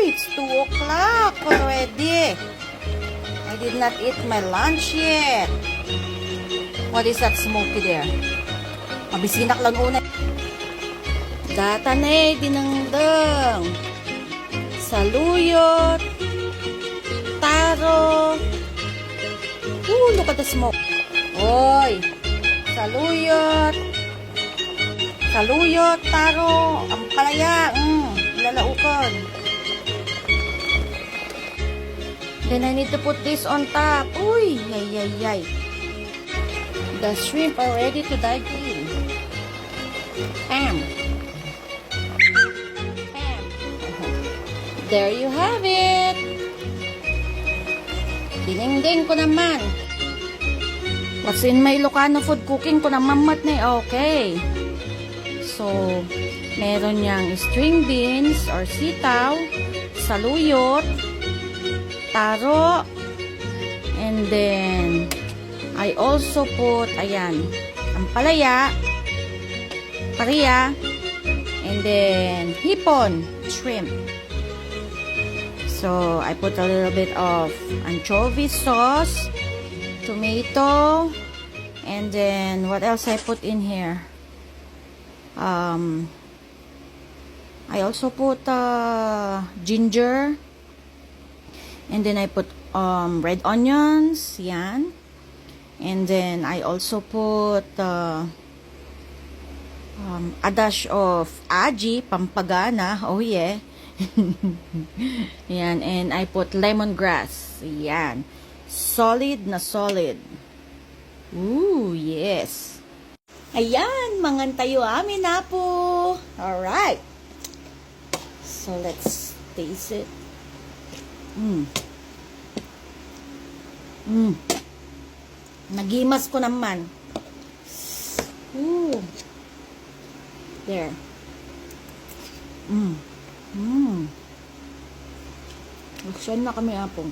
It's 2 o'clock already. I did not eat my lunch yet. What is that smoky there? Mabisinak lang una. Datanay, dinangdang. Saluyot. Taro. Look at the smoke. Oy. Saluyot. Saluyot, taro. Ang palaya. Lalaukan. Then I need to put this on top. Uy, yay. The shrimp are ready to dive in. Bam. Bam. There you have it. Ding-ding ko naman. What's in my Ilocano food cooking ko naman mat na. Okay. So, meron niyang string beans or sitaw, saluyot, taro, and then I also put, ayan, ampalaya, paria, and then hipon, shrimp. So, I put a little bit of anchovy sauce, tomato, and then what else I put in here? I also put ginger, and then I put red onions, yan. And then I also put a dash of aji, pampagana, oh yeah. Yan, and I put lemongrass, yan. Solid na solid. Ooh, yes. Ayan, mangan tayo amin na po. Alright. So, let's taste it. Nagimas ko naman. Ooh. There. Action na kami apong.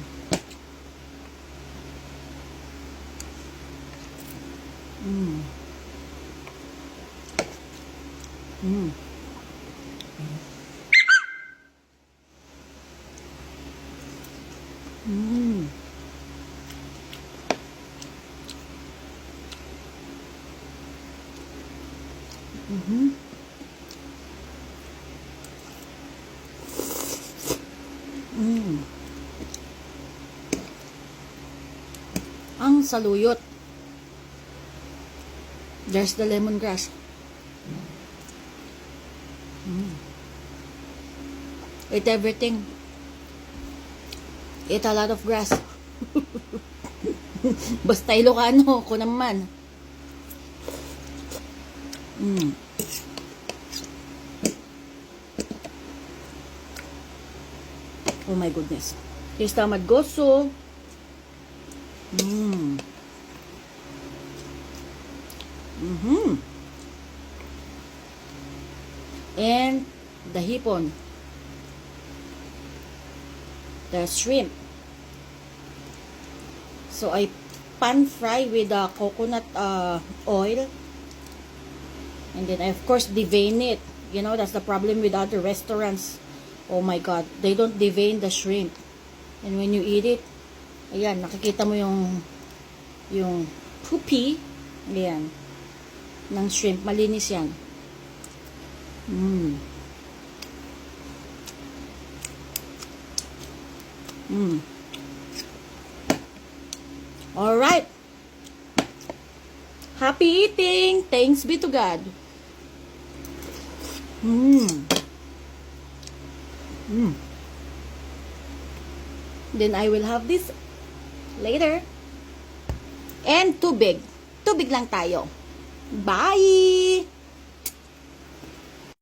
Ang saluyot. There's the lemongrass. Eat everything. Eat a lot of grass. Basta Ilocano ko naman. Oh my goodness. Here's tamad goso. And the hipon. The shrimp. So I pan fry with coconut oil. And then I of course devein it. You know, that's the problem with other restaurants. Oh my God, they don't devein the shrimp. And when you eat it, ayan, nakikita mo yung poopy, ayan, ng shrimp. Malinis yan. Alright. Happy eating. Thanks be to God. Then I will have this later. And tubig. Tubig lang tayo. Bye!